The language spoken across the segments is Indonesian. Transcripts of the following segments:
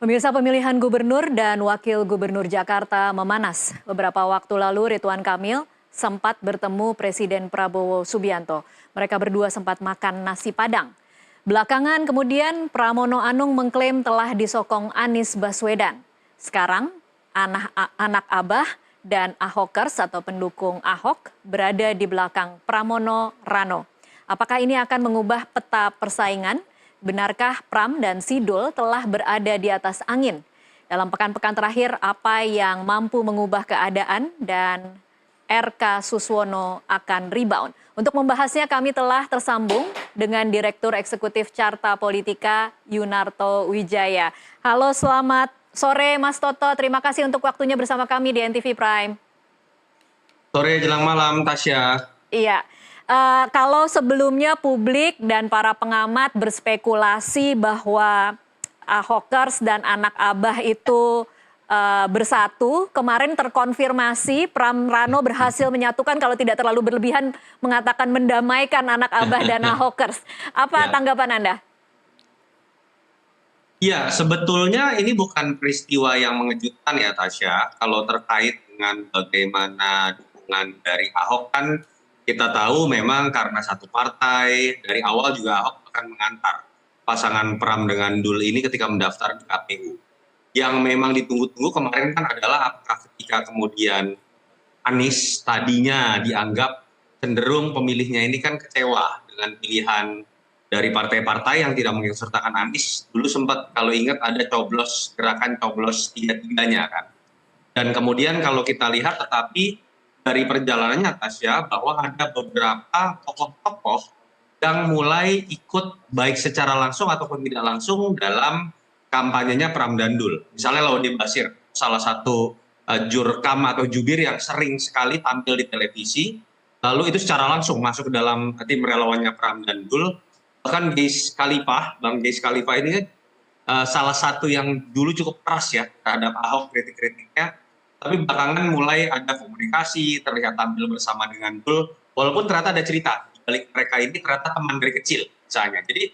Pemirsa, pemilihan gubernur dan wakil gubernur Jakarta memanas. Beberapa waktu lalu Ridwan Kamil sempat bertemu Presiden Prabowo Subianto. Mereka berdua sempat makan nasi Padang. Belakangan kemudian Pramono Anung mengklaim telah disokong Anies Baswedan. Sekarang anak Abah dan Ahokers atau pendukung Ahok berada di belakang Pramono Rano. Apakah ini akan mengubah peta persaingan? Benarkah Pram dan Sidul telah berada di atas angin? Dalam pekan-pekan terakhir, apa yang mampu mengubah keadaan dan RK Suswono akan rebound? Untuk membahasnya kami telah tersambung dengan Direktur Eksekutif Carta Politika Yunarto Wijaya. Halo, selamat sore Mas Toto. Terima kasih untuk waktunya bersama kami di NTV Prime. Sore jelang malam, Tasya. Iya. Kalau sebelumnya publik dan para pengamat berspekulasi bahwa Ahokers dan anak Abah itu bersatu, kemarin terkonfirmasi Pram Rano berhasil menyatukan, kalau tidak terlalu berlebihan mengatakan mendamaikan anak Abah dan Ahokers. Apa tanggapan Anda? Ya, sebetulnya ini bukan peristiwa yang mengejutkan ya, Tasya. Kalau terkait dengan bagaimana dukungan dari Ahok kan kita tahu memang karena satu partai, dari awal juga Ahok akan mengantar pasangan Pram dengan Dul ini ketika mendaftar di KPU. Yang memang ditunggu-tunggu kemarin kan adalah apakah ketika kemudian Anies tadinya dianggap cenderung pemilihnya ini kan kecewa dengan pilihan dari partai-partai yang tidak mengikutsertakan Anies. Dulu sempat kalau ingat ada gerakan coblos tiga-tiganya kan. Dan kemudian kalau kita lihat tetapi dari perjalanannya Tasya bahwa ada beberapa tokoh-tokoh yang mulai ikut baik secara langsung ataupun tidak langsung dalam kampanyenya Pram dan Dul. Misalnya Laude Bashir, salah satu jurkam atau jubir yang sering sekali tampil di televisi, lalu itu secara langsung masuk ke dalam tim relawannya Pram dan Dul. Bahkan Bang Geis Khalifah ini salah satu yang dulu cukup keras ya terhadap Ahok kritik-kritiknya, tapi belakangan mulai ada komunikasi, terlihat tampil bersama dengan Dul, walaupun ternyata ada cerita di balik mereka ini ternyata teman dari kecil misalnya. Jadi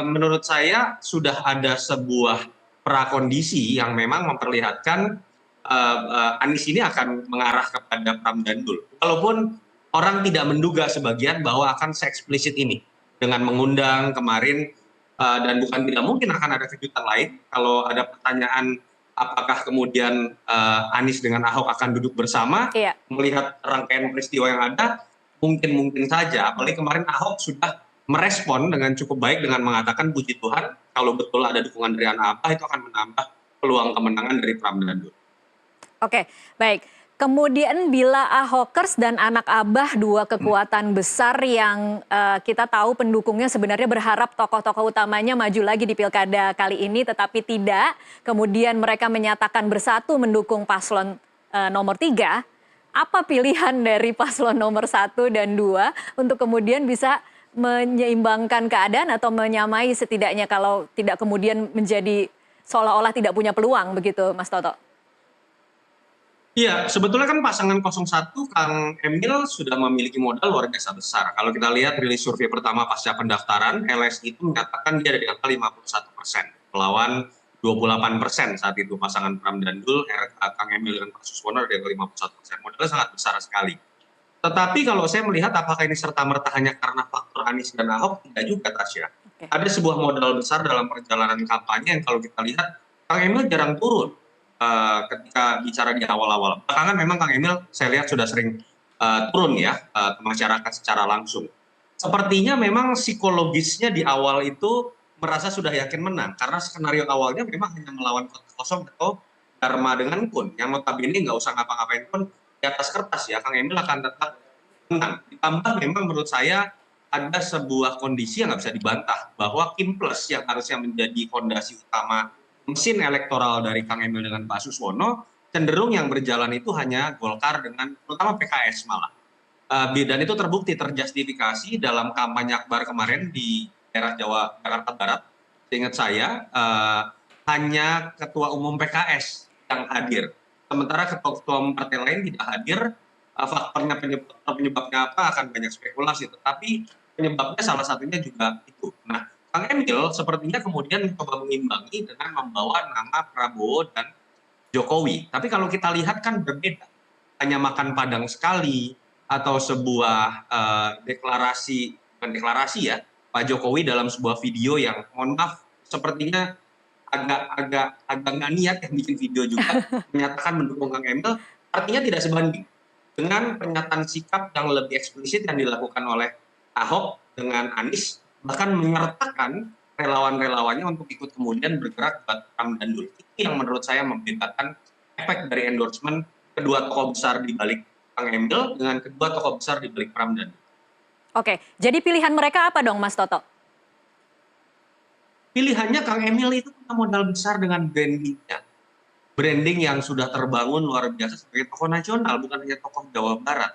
menurut saya sudah ada sebuah prakondisi yang memang memperlihatkan Anies ini akan mengarah kepada Pram dan Dul. Walaupun orang tidak menduga sebagian bahwa akan se-eksplisit ini dengan mengundang kemarin dan bukan tidak mungkin akan ada kejutan lain kalau ada pertanyaan apakah kemudian Anies dengan Ahok akan duduk bersama. Iya. Melihat rangkaian peristiwa yang ada mungkin saja, apalagi kemarin Ahok sudah merespon dengan cukup baik dengan mengatakan puji Tuhan kalau betul ada dukungan dari anak Abah itu akan menambah peluang kemenangan dari Pram dan Dul. Oke, baik. Kemudian bila Ahokers dan anak Abah dua kekuatan besar yang kita tahu pendukungnya sebenarnya berharap tokoh-tokoh utamanya maju lagi di pilkada kali ini, tetapi tidak. Kemudian mereka menyatakan bersatu mendukung paslon nomor 3. Apa pilihan dari paslon nomor 1 dan 2 untuk kemudian bisa menyeimbangkan keadaan atau menyamai setidaknya kalau tidak kemudian menjadi seolah-olah tidak punya peluang begitu, Mas Toto? Iya, sebetulnya kan pasangan 01 Kang Emil sudah memiliki modal luar biasa besar. Kalau kita lihat rilis survei pertama pasca pendaftaran, LSI itu menyatakan dia ada di angka 51%, melawan 28% saat itu pasangan Pram dan Dul, Kang Emil dengan Pak Suswono ada di angka 51%. Modalnya sangat besar sekali. Tetapi kalau saya melihat apakah ini serta-merta hanya karena faktor Anies dan Ahok, tidak juga Tasya. Ada sebuah modal besar dalam perjalanan kampanye yang kalau kita lihat, Kang Emil jarang turun ketika bicara di awal-awal. Belakangan memang Kang Emil saya lihat sudah sering turun ya ke masyarakat secara langsung. Sepertinya memang psikologisnya di awal itu merasa sudah yakin menang karena skenario awalnya memang hanya melawan kota kosong atau Dharma dengan Kun yang notabene nggak usah ngapa-ngapain pun di atas kertas ya Kang Emil akan tetap menang. Ditambah memang menurut saya ada sebuah kondisi yang nggak bisa dibantah bahwa Kim Plus yang harusnya menjadi fondasi utama mesin elektoral dari Kang Emil dengan Pak Suswono cenderung yang berjalan itu hanya Golkar dengan terutama PKS malah. Dan itu terbukti terjustifikasi dalam kampanye Akbar kemarin di daerah Jakarta Barat. Seingat saya hanya Ketua Umum PKS yang hadir. Sementara ketua-ketua umum partai lain tidak hadir. Faktornya penyebabnya apa akan banyak spekulasi. Tetapi penyebabnya salah satunya juga itu. Nah, Kang Emil sepertinya kemudian mencoba mengimbangi dengan membawa nama Prabowo dan Jokowi. Tapi kalau kita lihat kan berbeda. Hanya makan Padang sekali atau sebuah deklarasi, bukan deklarasi ya, Pak Jokowi dalam sebuah video yang mohon maaf sepertinya agak nggak niat yang bikin video juga menyatakan mendukung Kang Emil, artinya tidak sebanding dengan pernyataan sikap yang lebih eksplisit yang dilakukan oleh Ahok dengan Anies, bahkan menyertakan relawan-relawannya untuk ikut kemudian bergerak buat Pram dan Dul. Itu yang menurut saya membedakan efek dari endorsement kedua tokoh besar di balik Kang Emil dengan kedua tokoh besar di balik Pram dan Dul. Oke, jadi pilihan mereka apa dong Mas Toto? Pilihannya Kang Emil itu punya modal besar dengan brandingnya. Branding yang sudah terbangun luar biasa sebagai tokoh nasional, bukan hanya tokoh Jawa Barat.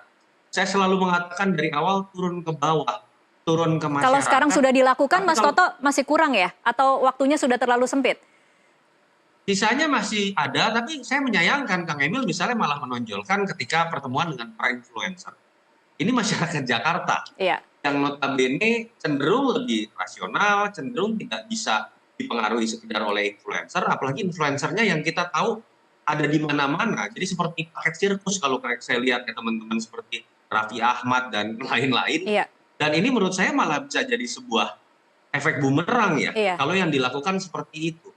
Saya selalu mengatakan dari awal turun ke bawah, turun ke masyarakat. Kalau sekarang sudah dilakukan, Tapi Mas Toto masih kurang ya? Atau waktunya sudah terlalu sempit? sisanya masih ada, tapi saya menyayangkan Kang Emil misalnya malah menonjolkan ketika pertemuan dengan para influencer. Ini masyarakat Jakarta Iya. yang notabene cenderung lebih rasional, cenderung tidak bisa dipengaruhi sekedar oleh influencer, apalagi influencernya yang kita tahu ada di mana-mana. Jadi seperti paket sirkus kalau saya lihat ya teman-teman, seperti Raffi Ahmad dan lain-lain. Iya. Dan ini menurut saya malah bisa jadi sebuah efek bumerang ya, Iya. kalau yang dilakukan seperti itu.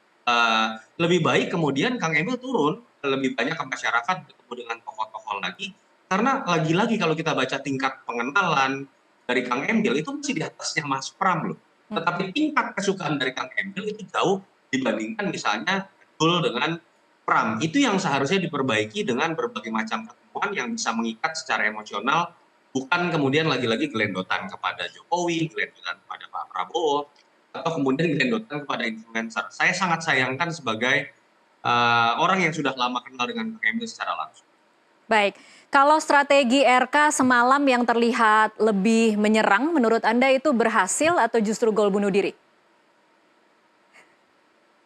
Lebih baik kemudian Kang Emil turun lebih banyak ke masyarakat, bertemu dengan tokoh-tokoh lagi, karena lagi-lagi kalau kita baca tingkat pengenalan dari Kang Emil itu masih di atasnya Mas Pram loh. Tetapi tingkat kesukaan dari Kang Emil itu jauh dibandingkan misalnya Dul dengan Pram. Itu yang seharusnya diperbaiki dengan berbagai macam pertemuan yang bisa mengikat secara emosional, bukan kemudian lagi-lagi gelendotan kepada Jokowi, gelendotan kepada Pak Prabowo, atau kemudian gelendotan kepada influencer. Saya sangat sayangkan sebagai orang yang sudah lama kenal dengan Kang Emil secara langsung. Baik, kalau strategi RK semalam yang terlihat lebih menyerang, menurut Anda itu berhasil atau justru gol bunuh diri?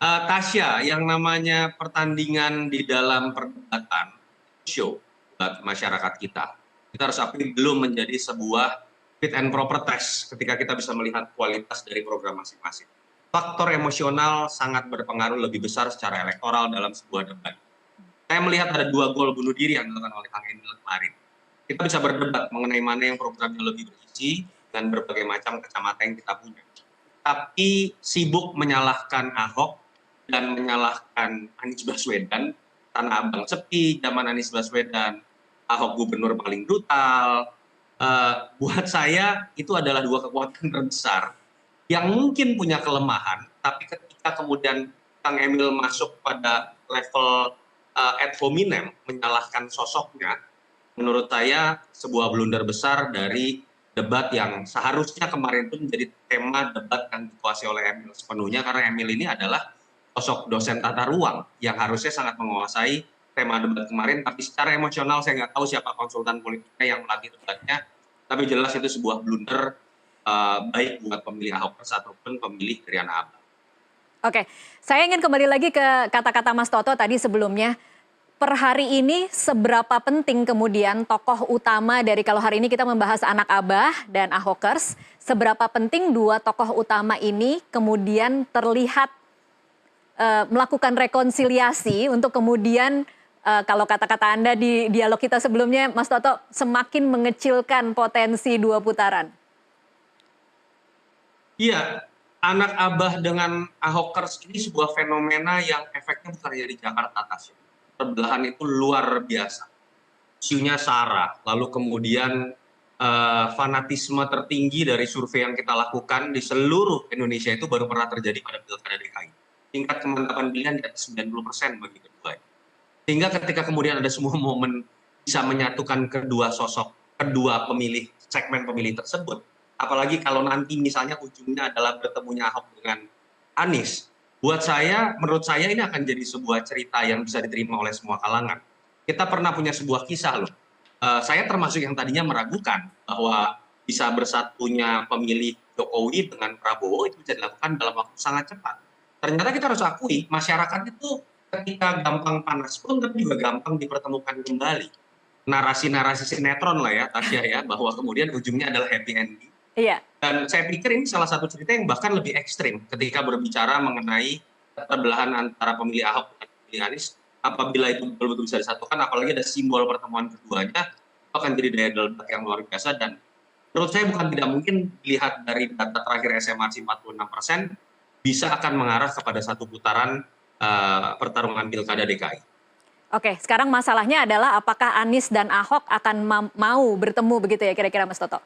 Tasya, yang namanya pertandingan di dalam perdebatan, show buat masyarakat kita. Kita harus akui belum menjadi sebuah fit and proper test ketika kita bisa melihat kualitas dari program masing-masing. Faktor emosional sangat berpengaruh lebih besar secara elektoral dalam sebuah debat. Saya melihat ada 2 gol bunuh diri yang dilakukan oleh Kang Emil kemarin. Kita bisa berdebat mengenai mana yang programnya lebih berisi dan berbagai macam kacamata yang kita punya. Tapi sibuk menyalahkan Ahok dan menyalahkan Anies Baswedan, Tanah Abang sepi, zaman Anies Baswedan, Ahok gubernur paling brutal. Buat saya itu adalah 2 kekuatan terbesar yang mungkin punya kelemahan, tapi ketika kemudian Kang Emil masuk pada level ad hominem, menyalahkan sosoknya, menurut saya sebuah blunder besar dari debat yang seharusnya kemarin itu menjadi tema debat yang dikuasai oleh Emil sepenuhnya, karena Emil ini adalah sosok dosen tata ruang yang harusnya sangat menguasai tema debat kemarin, tapi secara emosional saya nggak tahu siapa konsultan politiknya yang melatih debatnya, tapi jelas itu sebuah blunder baik buat pemilih Ahokers ataupun pemilih Riana Abang. Oke, saya ingin kembali lagi ke kata-kata Mas Toto tadi sebelumnya. Per hari ini seberapa penting kemudian tokoh utama dari, kalau hari ini kita membahas anak Abah dan Ahokers, seberapa penting 2 tokoh utama ini kemudian terlihat melakukan rekonsiliasi untuk kemudian kalau kata-kata Anda di dialog kita sebelumnya, Mas Toto, semakin mengecilkan potensi 2 putaran? Iya, anak Abah dengan Ahokers ini sebuah fenomena yang efeknya bukan hanya di Jakarta, Tasya. Perbelahan itu luar biasa. Isunya sara, lalu kemudian fanatisme tertinggi dari survei yang kita lakukan di seluruh Indonesia itu baru pernah terjadi pada Pilkada DKI. Tingkat kemantapan pilihan di atas 90% bagi kedua. Sehingga ketika kemudian ada semua momen bisa menyatukan kedua sosok, kedua pemilih, segmen pemilih tersebut, apalagi kalau nanti misalnya ujungnya adalah bertemunya Ahok dengan Anies, menurut saya ini akan jadi sebuah cerita yang bisa diterima oleh semua kalangan. Kita pernah punya sebuah kisah loh. Saya termasuk yang tadinya meragukan bahwa bisa bersatunya pemilih Jokowi dengan Prabowo itu bisa dilakukan dalam waktu sangat cepat. Ternyata kita harus akui masyarakat itu ketika gampang panas pun tapi juga gampang dipertemukan kembali. Narasi-narasi sinetron lah ya Tasya ya, bahwa kemudian ujungnya adalah happy ending. Iya. Dan saya pikir ini salah satu cerita yang bahkan lebih ekstrim ketika berbicara mengenai keterbelahan antara pemilih Ahok dan pemilih Anies. Apabila itu betul-betul bisa disatukan, apalagi ada simbol pertemuan keduanya, itu akan jadi daya ledak yang luar biasa. Dan menurut saya bukan tidak mungkin dilihat dari data terakhir SMRC 46%, bisa akan mengarah kepada satu putaran pertarungan pilkada DKI. Oke, sekarang masalahnya adalah apakah Anies dan Ahok akan mau bertemu begitu ya kira-kira Mas Toto?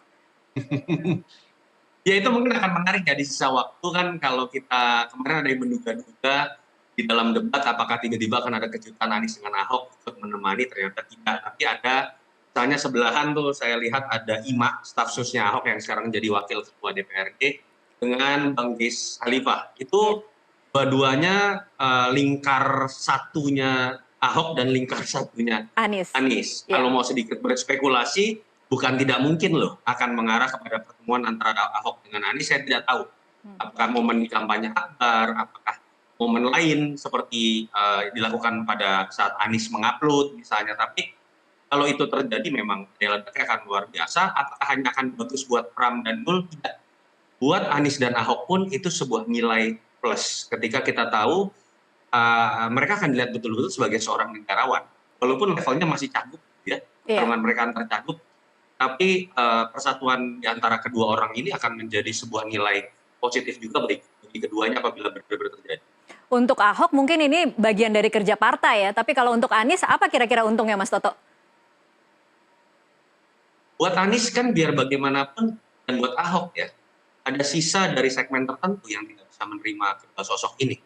Ya itu mungkin akan menarik ya di sisa waktu kan, kalau kita kemarin ada yang menduga-duga di dalam debat apakah tiba-tiba akan ada kejutan Anies dengan Ahok untuk menemani, ternyata tidak. Tapi ada misalnya sebelahan tuh saya lihat ada Ima, staf susnya Ahok yang sekarang jadi wakil ketua DPRD, dengan Bang Gis Khalifah. Itu dua-duanya lingkar satunya Ahok dan lingkar satunya Anies. Anies. Ya. Kalau mau sedikit berspekulasi, bukan tidak mungkin loh akan mengarah kepada pertemuan antara Ahok dengan Anies. Saya tidak tahu apakah momen di kampanye Akbar, apakah momen lain seperti dilakukan pada saat Anies mengupload misalnya. Tapi kalau itu terjadi memang daya ledaknya akan luar biasa. Apakah hanya akan bagus buat Pram dan Nul? Tidak. Buat Anies dan Ahok pun itu sebuah nilai plus ketika kita tahu mereka akan dilihat betul-betul sebagai seorang negarawan. Walaupun levelnya masih cagup ya, pertarungan mereka antar cagup, tapi persatuan di antara kedua orang ini akan menjadi sebuah nilai positif juga bagi keduanya apabila benar-benar terjadi. Untuk Ahok mungkin ini bagian dari kerja partai ya, tapi kalau untuk Anies apa kira-kira untungnya Mas Toto? Buat Anies kan biar bagaimanapun, dan buat Ahok ya, ada sisa dari segmen tertentu yang tidak bisa menerima kedua sosok ini.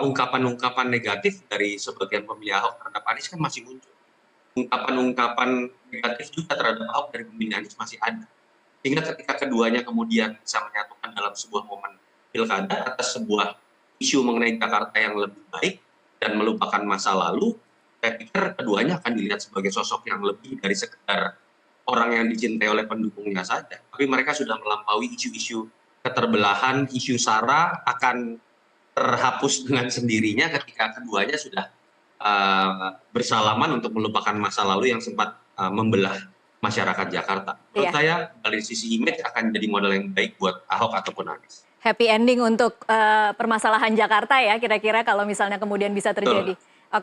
Ungkapan-ungkapan negatif dari sebagian pemilih Ahok terhadap Anies kan masih muncul. Ungkapan-ungkapan negatif juga terhadap Ahok dari pemilih Anies masih ada. Sehingga ketika keduanya kemudian bisa menyatukan dalam sebuah momen pilkada atas sebuah isu mengenai Jakarta yang lebih baik dan melupakan masa lalu, saya pikir keduanya akan dilihat sebagai sosok yang lebih dari sekedar orang yang dicintai oleh pendukungnya saja. Tapi mereka sudah melampaui isu-isu keterbelahan, isu SARA akan terhapus dengan sendirinya ketika keduanya sudah bersalaman untuk melupakan masa lalu yang sempat membelah masyarakat Jakarta. Menurut saya dari sisi image akan jadi modal yang baik buat Ahok ataupun Anies. Happy ending untuk permasalahan Jakarta ya kira-kira kalau misalnya kemudian bisa terjadi.